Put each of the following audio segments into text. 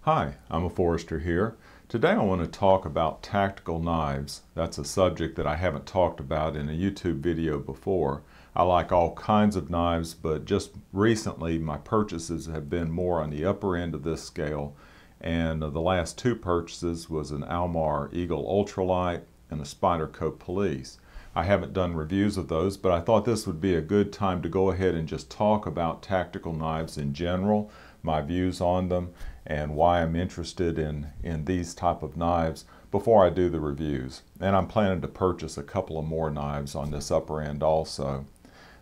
Hi, I'm a Forester here. Today I want to talk about tactical knives. That's a subject that I haven't talked about in a YouTube video before. I like all kinds of knives, but just recently my purchases have been more on the upper end of this scale, and the last two purchases was an Almar Eagle Ultralight and a Spyderco Police. I haven't done reviews of those, but I thought this would be a good time to go ahead and just talk about tactical knives in general, my views on them, and why I'm interested in these type of knives before I do the reviews. And I'm planning to purchase a couple of more knives on this upper end also.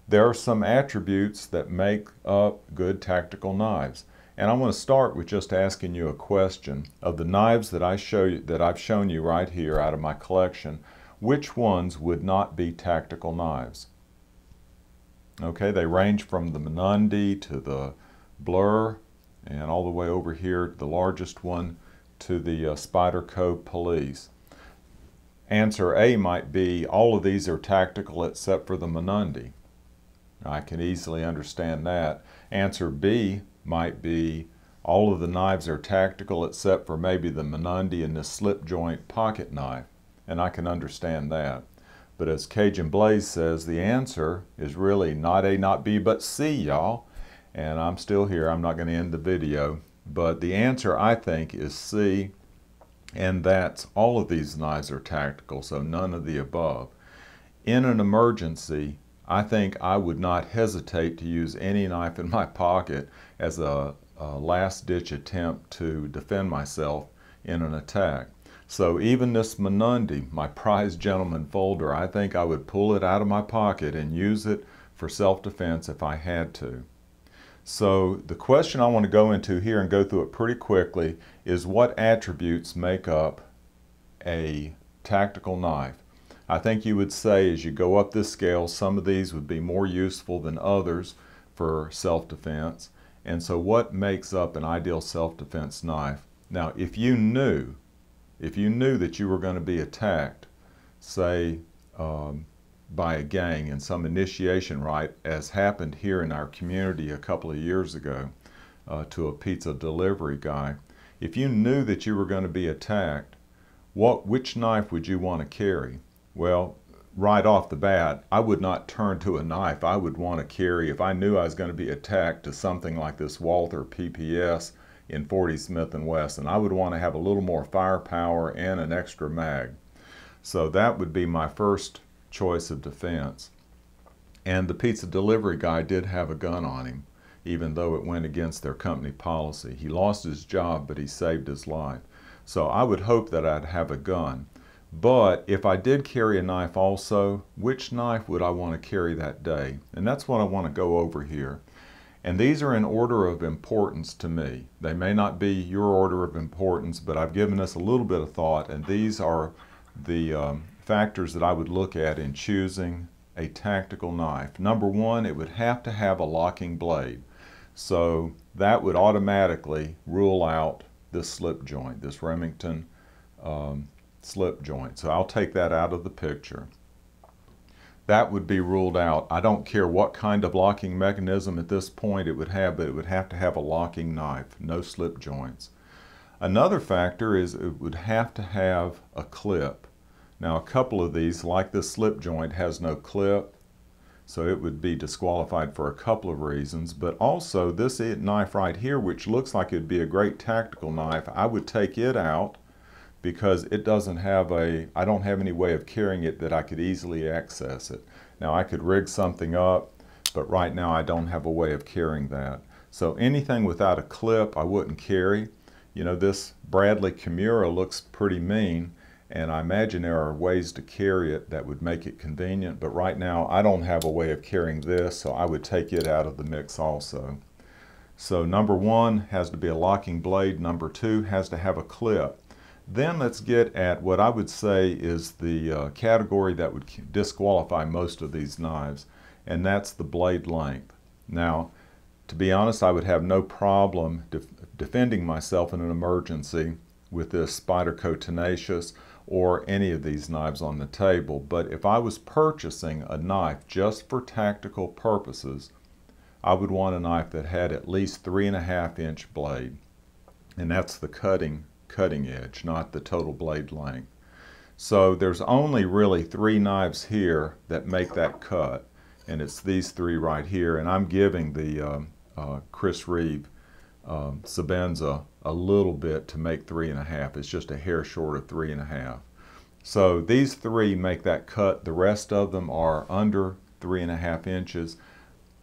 There are some attributes that make up good tactical knives. And I want to start with just asking you a question. Of the knives that I've shown you right here out of my collection, which ones would not be tactical knives? Okay, they range from the Menundi to the Blur, and all the way over here, the largest one, to the Spyderco Police. Answer A might be all of these are tactical except for the Menundi. I can easily understand that. Answer B might be all of the knives are tactical except for maybe the Menundi and the slip joint pocket knife, and I can understand that. But as Cajun Blaze says, the answer is really not A, not B, but C, y'all. And I'm still here. I'm not going to end the video. But the answer, I think, is C, and that's all of these knives are tactical, so none of the above. In an emergency, I think I would not hesitate to use any knife in my pocket as a last-ditch attempt to defend myself in an attack. So even this Menundi, my prized gentleman folder, I think I would pull it out of my pocket and use it for self-defense if I had to. So the question I want to go into here and go through it pretty quickly is what attributes make up a tactical knife. I think you would say as you go up this scale, some of these would be more useful than others for self-defense. And so what makes up an ideal self-defense knife? Now, if you knew that you were going to be attacked, say by a gang in some initiation rite, as happened here in our community a couple of years ago to a pizza delivery guy, if you knew that you were going to be attacked, which knife would you want to carry? Well, right off the bat, I would not turn to a knife. I would want to carry, if I knew I was going to be attacked, to something like this Walther PPS in 40 Smith & Wesson. I would want to have a little more firepower and an extra mag. So that would be my first choice of defense. And the pizza delivery guy did have a gun on him, even though it went against their company policy. He lost his job, but he saved his life. So I would hope that I'd have a gun. But if I did carry a knife also, which knife would I want to carry that day? And that's what I want to go over here. And these are in order of importance to me. They may not be your order of importance, but I've given us a little bit of thought, and these are the factors that I would look at in choosing a tactical knife. Number one, it would have to have a locking blade. So that would automatically rule out this slip joint, this Remington slip joint. So I'll take that out of the picture. That would be ruled out. I don't care what kind of locking mechanism at this point it would have, but it would have to have a locking knife, no slip joints. Another factor is it would have to have a clip. Now a couple of these, like this slip joint, has no clip, so it would be disqualified for a couple of reasons. But also this knife right here, which looks like it'd be a great tactical knife, I would take it out because it doesn't have I don't have any way of carrying it that I could easily access it. Now I could rig something up, but right now I don't have a way of carrying that. So anything without a clip I wouldn't carry. You know, this Bradley Kimura looks pretty mean, and I imagine there are ways to carry it that would make it convenient, but right now I don't have a way of carrying this, so I would take it out of the mix also. So number one has to be a locking blade. Number two has to have a clip. Then let's get at what I would say is the category that would disqualify most of these knives, and that's the blade length. Now, to be honest, I would have no problem defending myself in an emergency with this Spyderco Tenacious or any of these knives on the table. But if I was purchasing a knife just for tactical purposes, I would want a knife that had at least 3.5-inch blade. and that's the cutting edge, not the total blade length. So there's only really 3 knives here that make that cut, and it's these 3 right here, and I'm giving the Chris Reeve Sebenza a little bit to make 3.5. It's just a hair short of 3.5. So these 3 make that cut. The rest of them are under 3.5 inches.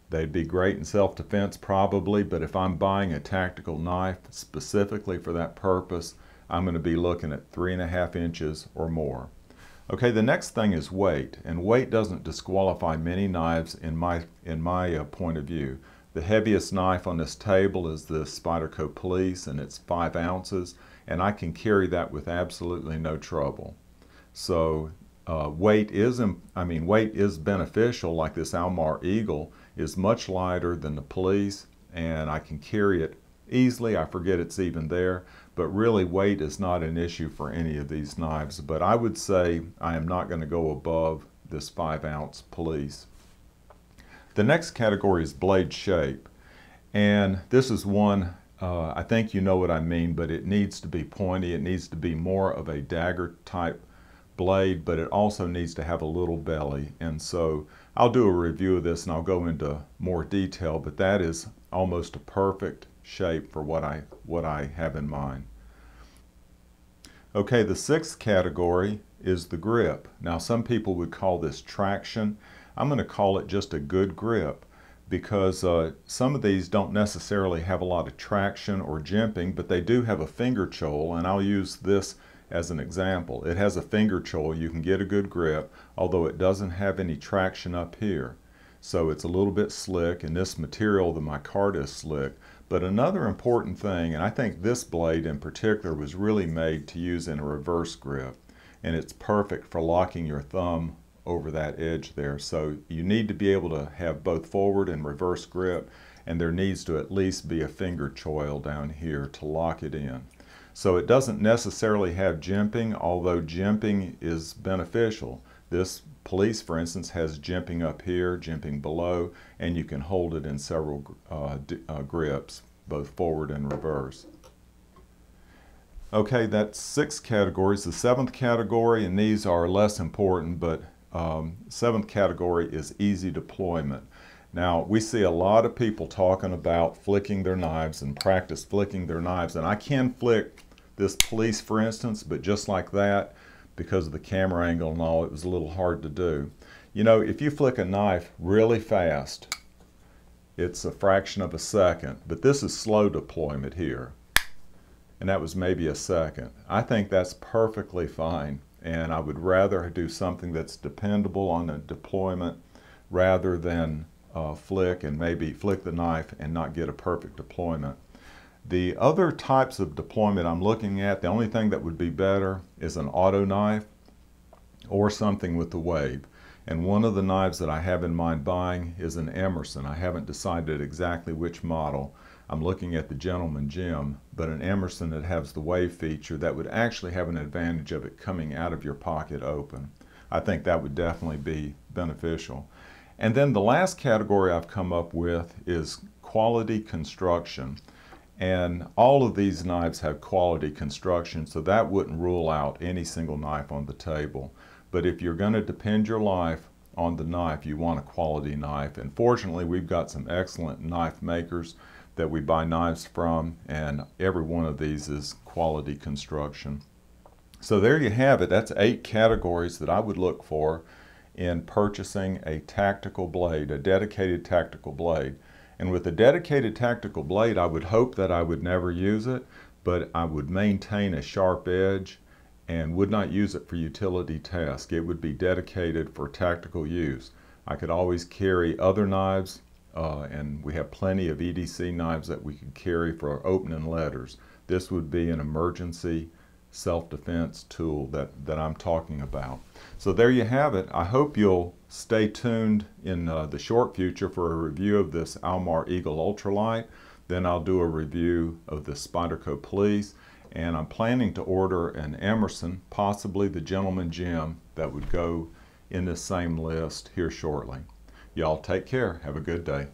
They'd be great in self-defense probably, but if I'm buying a tactical knife specifically for that purpose, I'm going to be looking at 3.5 inches or more. Okay, the next thing is weight, and weight doesn't disqualify many knives in my point of view. The heaviest knife on this table is the Spyderco Police, and it's 5 ounces, and I can carry that with absolutely no trouble. So weight is beneficial. Like this Almar Eagle is much lighter than the Police, and I can carry it easily. I forget it's even there, but really weight is not an issue for any of these knives. But I would say I am not going to go above this 5-ounce Police. The next category is blade shape, and this is one, I think you know what I mean, but it needs to be pointy. It needs to be more of a dagger type blade, but it also needs to have a little belly. And so I'll do a review of this and I'll go into more detail, but that is almost a perfect shape for what I have in mind. Okay, the 6th category is the grip. Now some people would call this traction. I'm going to call it just a good grip, because some of these don't necessarily have a lot of traction or jimping, but they do have a finger choil, and I'll use this as an example. It has a finger choil. You can get a good grip, although it doesn't have any traction up here. So it's a little bit slick, and this material, the micarta, is slick. But another important thing, and I think this blade in particular was really made to use in a reverse grip, and it's perfect for locking your thumb over that edge there. So you need to be able to have both forward and reverse grip, and there needs to at least be a finger choil down here to lock it in. So it doesn't necessarily have jimping, although jimping is beneficial. This Police, for instance, has jimping up here, jimping below, and you can hold it in several grips, both forward and reverse. Okay, that's 6 categories. The 7th category, and these are less important, but 7th category is easy deployment. Now, we see a lot of people talking about flicking their knives and practice flicking their knives, and I can flick this Police, for instance, but just like that, because of the camera angle and all, it was a little hard to do. You know, if you flick a knife really fast, it's a fraction of a second, but this is slow deployment here, and that was maybe a second. I think that's perfectly fine, and I would rather do something that's dependable on the deployment rather than flick and maybe flick the knife and not get a perfect deployment. The other types of deployment I'm looking at, the only thing that would be better is an auto knife or something with the wave. And one of the knives that I have in mind buying is an Emerson. I haven't decided exactly which model. I'm looking at the Gentleman Jim, but an Emerson that has the wave feature that would actually have an advantage of it coming out of your pocket open. I think that would definitely be beneficial. And then the last category I've come up with is quality construction. And all of these knives have quality construction, so that wouldn't rule out any single knife on the table. But if you're going to depend your life on the knife, you want a quality knife. And fortunately, we've got some excellent knife makers that we buy knives from, and every one of these is quality construction. So there you have it. That's 8 categories that I would look for in purchasing a tactical blade, a dedicated tactical blade. And with a dedicated tactical blade, I would hope that I would never use it, but I would maintain a sharp edge and would not use it for utility tasks. It would be dedicated for tactical use. I could always carry other knives, and we have plenty of EDC knives that we could carry for opening letters. This would be an emergency self-defense tool that I'm talking about. So there you have it. I hope you'll stay tuned in the short future for a review of this Almar Eagle Ultralight. Then I'll do a review of the Spyderco Police, and I'm planning to order an Emerson, possibly the Gentleman Jim, that would go in this same list here shortly. Y'all take care. Have a good day.